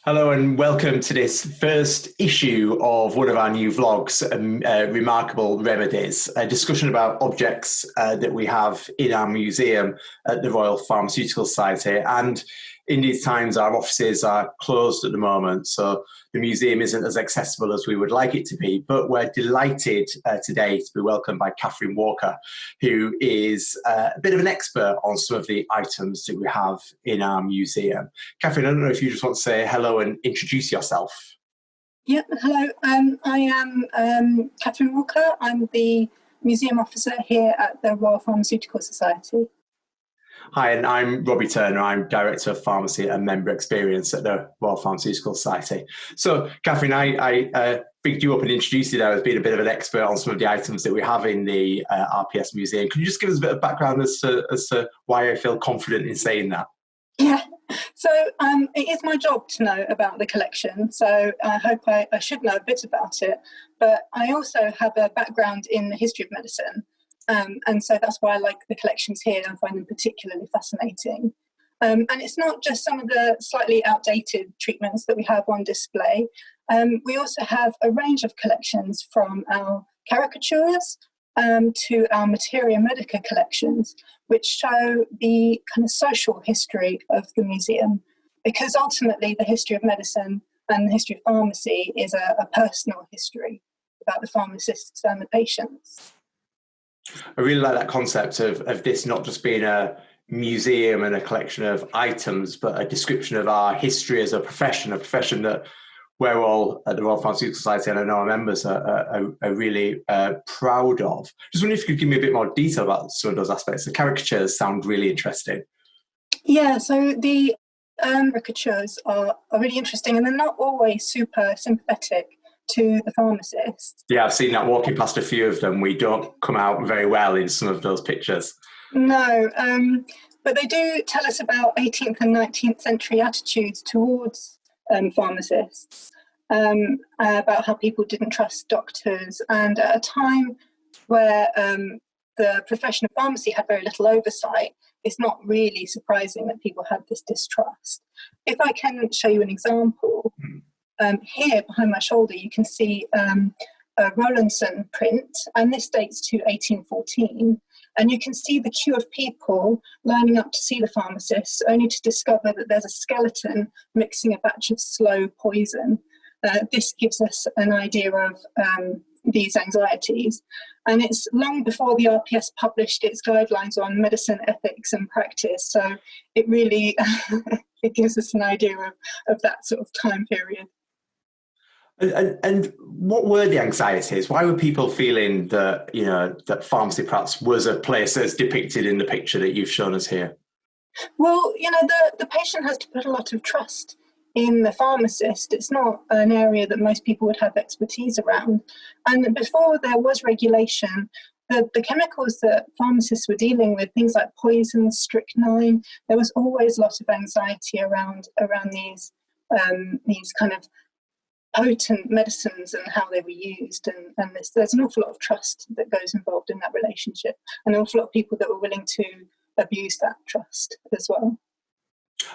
Hello and welcome to this first issue of one of our new vlogs, Remarkable Remedies, a discussion about objects that we have in our museum at the Royal Pharmaceutical Society. And in these times, our offices are closed at the moment, so the museum isn't as accessible as we would like it to be. But we're delighted today to be welcomed by Catherine Walker, who is a bit of an expert on some of the items that we have in our museum. Catherine, I don't know if you just want to say hello and introduce yourself. Yeah, hello. I am Catherine Walker. I'm the museum officer here at the Royal Pharmaceutical Society. Hi, and I'm Robbie Turner. I'm Director of Pharmacy and Member Experience at the Royal Pharmaceutical Society. So, Catherine, I picked you up and introduced you there as being a bit of an expert on some of the items that we have in the RPS museum. Can you just give us a bit of background as to why I feel confident in saying that? Yeah, so it is my job to know about the collection, so I hope I should know a bit about it. But I also have a background in the history of medicine. And so that's why I like the collections here and find them particularly fascinating. And it's not just some of the slightly outdated treatments that we have on display. We also have a range of collections from our caricatures to our materia medica collections, which show the kind of social history of the museum. Because ultimately the history of medicine and the history of pharmacy is a personal history about the pharmacists and the patients. I really like that concept of this not just being a museum and a collection of items, but a description of our history as a profession that we're all at the Royal Pharmaceutical Society, and I know our members are really proud of. Just wondering if you could give me a bit more detail about some of those aspects. The caricatures sound really interesting. Yeah, so the caricatures are really interesting, and they're not always super sympathetic to the pharmacists. Yeah, I've seen that walking past a few of them. We don't come out very well in some of those pictures. No, but they do tell us about 18th and 19th century attitudes towards pharmacists, about how people didn't trust doctors, and at a time where the profession of pharmacy had very little oversight, it's not really surprising that people had this distrust. If I can show you an example, here behind my shoulder you can see a Rowlandson print, and this dates to 1814, and you can see the queue of people lining up to see the pharmacist, only to discover that there's a skeleton mixing a batch of slow poison. This gives us an idea of these anxieties, and it's long before the RPS published its guidelines on medicine, ethics and practice, so it really it gives us an idea of that sort of time period. And what were the anxieties? Why were people feeling that, that pharmacy perhaps was a place as depicted in the picture that you've shown us here? Well, the patient has to put a lot of trust in the pharmacist. It's not an area that most people would have expertise around. And before there was regulation, the chemicals that pharmacists were dealing with, things like poison, strychnine, there was always a lot of anxiety around these kind of potent medicines and how they were used, and there's an awful lot of trust that goes involved in that relationship, and an awful lot of people that were willing to abuse that trust as well.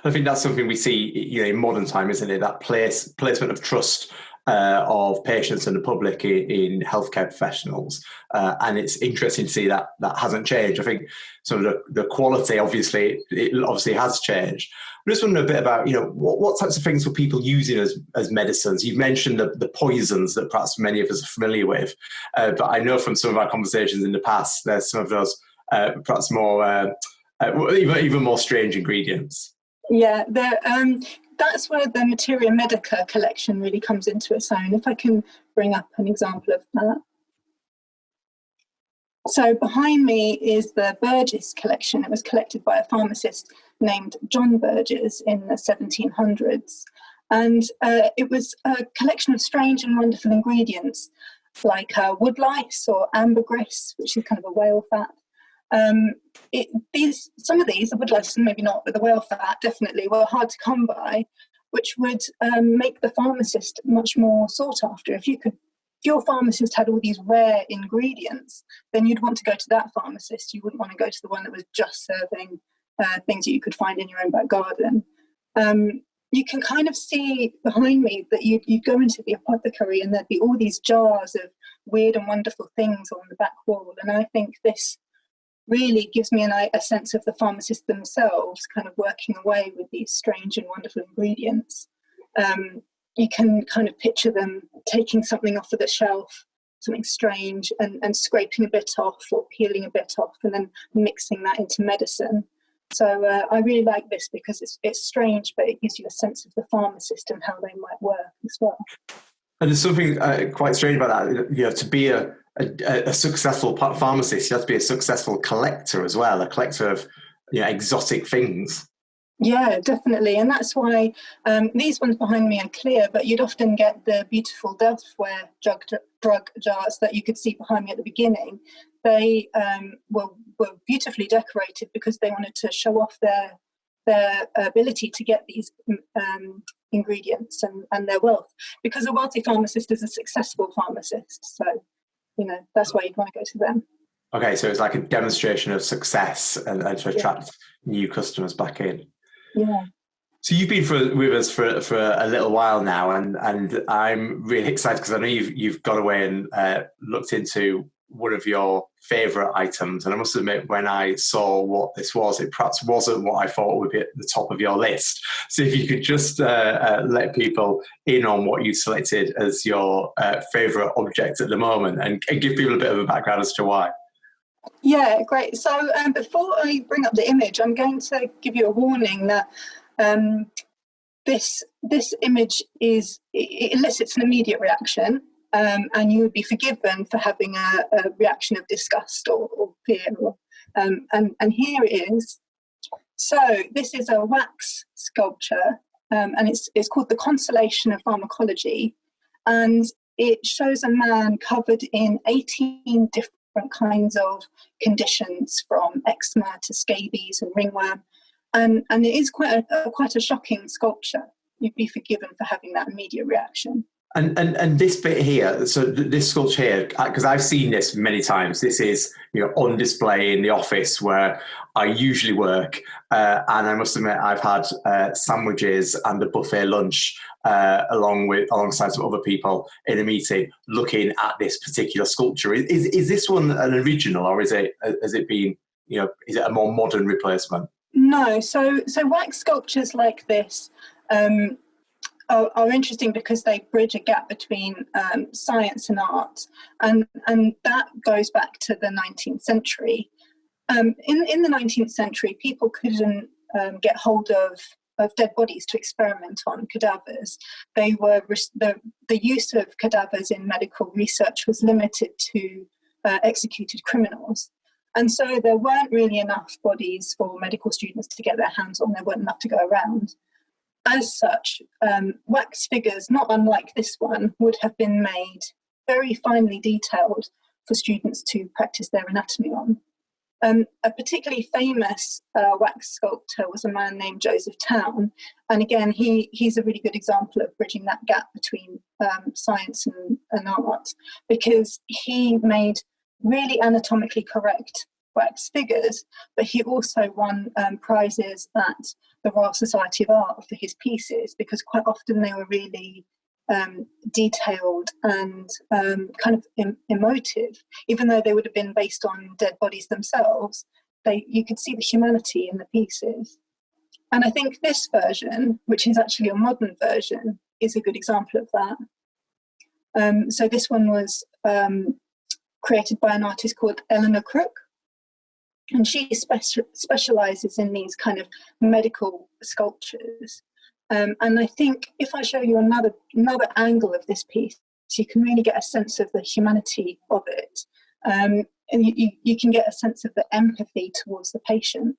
I think that's something we see, in modern time, isn't it? That placement of trust of patients and the public in healthcare professionals, and it's interesting to see that hasn't changed. I think some of the quality, obviously has changed. I just wonder a bit about, what types of things were people using as medicines? You've mentioned the poisons that perhaps many of us are familiar with, but I know from some of our conversations in the past, there's some of those perhaps more, even more strange ingredients. Yeah, that's where the materia medica collection really comes into its own. If I can bring up an example of that. So behind me is the Burgess collection. It was collected by a pharmacist named John Burgess in the 1700s. And it was a collection of strange and wonderful ingredients like woodlice or ambergris, which is kind of a whale fat. Some of these, the woodlice maybe not, but the whale fat definitely, were hard to come by, which would make the pharmacist much more sought after. If your pharmacist had all these rare ingredients, then you'd want to go to that pharmacist. You wouldn't want to go to the one that was just serving things that you could find in your own back garden. you can kind of see behind me that you'd go into the apothecary and there'd be all these jars of weird and wonderful things on the back wall. And I think this really gives me a sense of the pharmacists themselves kind of working away with these strange and wonderful ingredients. You can kind of picture them taking something off of the shelf, something strange, and scraping a bit off or peeling a bit off and then mixing that into medicine. So I really like this because it's strange, but it gives you a sense of the pharmacist and how they might work as well. And there's something quite strange about that. To be a successful pharmacist, you have to be a successful collector as well, a collector of exotic things. Yeah, definitely. And that's why these ones behind me are clear, but you'd often get the beautiful Delftware drug jars that you could see behind me at the beginning. They were beautifully decorated because they wanted to show off their ability to get these ingredients and their wealth. Because a wealthy pharmacist is a successful pharmacist. So, that's why you'd want to go to them. Okay, so it's like a demonstration of success and to attract new customers back in. Yeah. So you've been with us for a little while now, and I'm really excited because I know you've gone away and looked into one of your favourite items. And I must admit, when I saw what this was, it perhaps wasn't what I thought would be at the top of your list. So if you could just let people in on what you selected as your favourite object at the moment and give people a bit of a background as to why. Yeah, great. So before I bring up the image, I'm going to give you a warning that this image it elicits an immediate reaction, and you would be forgiven for having a reaction of disgust or fear. And here it is. So this is a wax sculpture, and it's called The Consolation of Pharmacology, and it shows a man covered in 18 different kinds of conditions, from eczema to scabies and ringworm, and it is quite a shocking sculpture. You'd be forgiven for having that immediate reaction. And this bit here, so this sculpture here, because I've seen this many times. This is on display in the office where I usually work, and I must admit I've had sandwiches and a buffet lunch alongside some other people in a meeting, looking at this particular sculpture. Is this one an original, or has it been is it a more modern replacement? No, so wax sculptures like this are interesting because they bridge a gap between science and art, and that goes back to the 19th century. In the 19th century, people couldn't get hold of dead bodies to experiment on, cadavers. The use of cadavers in medical research was limited to executed criminals. And so there weren't really enough bodies for medical students to get their hands on. There weren't enough to go around. As such, wax figures, not unlike this one, would have been made very finely detailed for students to practice their anatomy on. A particularly famous wax sculptor was a man named Joseph Town. And again, he's a really good example of bridging that gap between science and art, because he made really anatomically correct wax figures, but he also won prizes at the Royal Society of Art for his pieces, because quite often they were really detailed and kind of emotive. Even though they would have been based on dead bodies themselves, you could see the humanity in the pieces. And I think this version, which is actually a modern version, is a good example of that. So this one was created by an artist called Eleanor Crook, and she specialises in these kind of medical sculptures. And I think if I show you another angle of this piece, you can really get a sense of the humanity of it. And you can get a sense of the empathy towards the patient.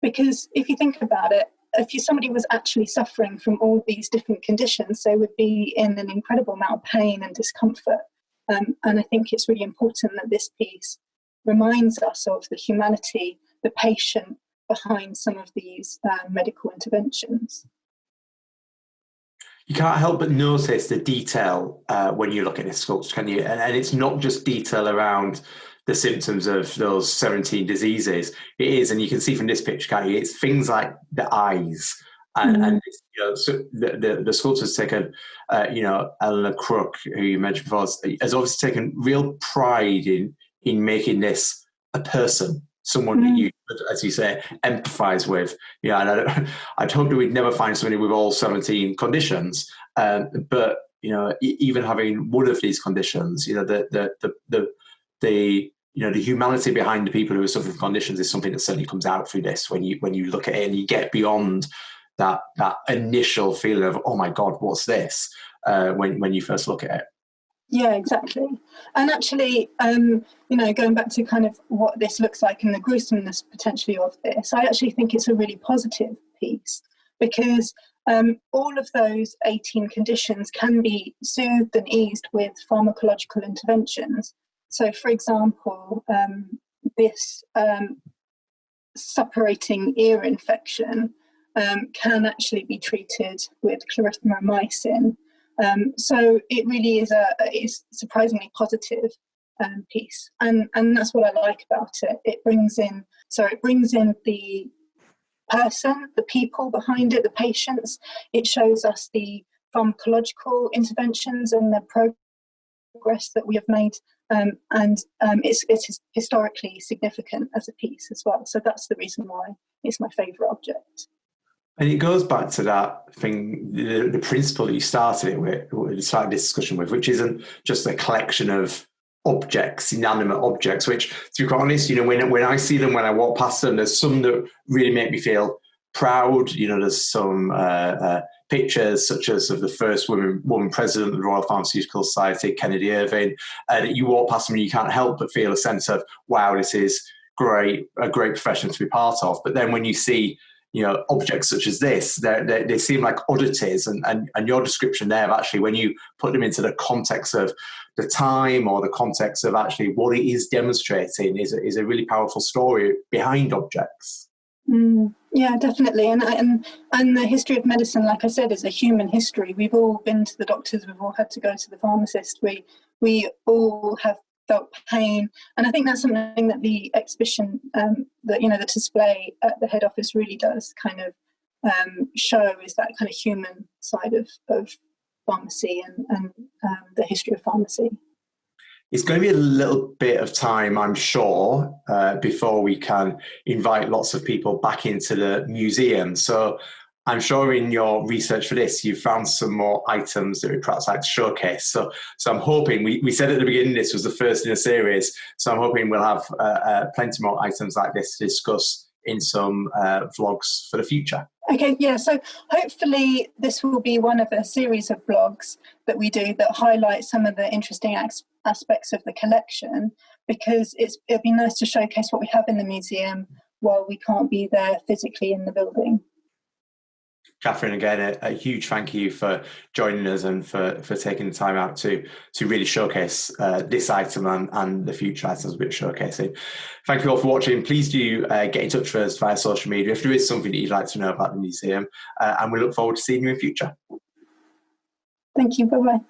Because if you think about it, if somebody was actually suffering from all these different conditions, they would be in an incredible amount of pain and discomfort. And I think it's really important that this piece reminds us of the humanity, the patient behind some of these medical interventions. You can't help but notice the detail when you look at this sculpture, can you? And it's not just detail around the symptoms of those 17 diseases. It is, and you can see from this picture, can't you? It's things like the eyes And so the sculptor's taken, Eleanor Crook, who you mentioned before, has obviously taken real pride in making this a person, someone that you could, as you say, empathise with. Yeah, and I'd hoped we'd never find somebody with all 17 conditions, but even having one of these conditions, the humanity behind the people who are suffering from conditions is something that certainly comes out through this when you look at it and you get beyond that initial feeling of, oh my God, what's this? When you first look at it. Yeah, exactly. And actually, going back to kind of what this looks like and the gruesomeness potentially of this, I actually think it's a really positive piece, because all of those 18 conditions can be soothed and eased with pharmacological interventions. So, for example, this suppurating ear infection can actually be treated with clarithromycin. So it really is surprisingly positive piece, and that's what I like about it. It brings in the person, the people behind it, the patients. It shows us the pharmacological interventions and the progress that we have made, and it's historically significant as a piece as well. So that's the reason why it's my favourite object. And it goes back to that thing, the principle you started it with, started discussion with, which isn't just a collection of objects, inanimate objects, which, to be quite honest, when I see them, when I walk past them, there's some that really make me feel proud. There's some pictures, such as of the first woman president of the Royal Pharmaceutical Society, Kennedy Irving, that you walk past them and you can't help but feel a sense of, wow, this is a great profession to be part of. But then when you see objects such as this, they seem like oddities, and your description there of actually, when you put them into the context of the time or the context of actually what it is demonstrating, is a really powerful story behind objects. Yeah, definitely. And the history of medicine, like I said, is a human history. We've all been to the doctors, we've all had to go to the pharmacist, we all have felt pain, and I think that's something that the exhibition, the display at the head office really does kind of show, is that kind of human side of pharmacy and the history of pharmacy. It's going to be a little bit of time, I'm sure, before we can invite lots of people back into the museum. So I'm sure in your research for this, you found some more items that we'd perhaps like to showcase. So I'm hoping, we said at the beginning this was the first in a series, so I'm hoping we'll have plenty more items like this to discuss in some vlogs for the future. Okay, yeah, so hopefully this will be one of a series of vlogs that we do that highlight some of the interesting aspects of the collection, because it'll be nice to showcase what we have in the museum while we can't be there physically in the building. Catherine, again, a huge thank you for joining us and for taking the time out to really showcase this item and the future items we'll be showcasing. Thank you all for watching. Please do get in touch with us via social media if there is something that you'd like to know about the museum, and we look forward to seeing you in future. Thank you. Bye-bye.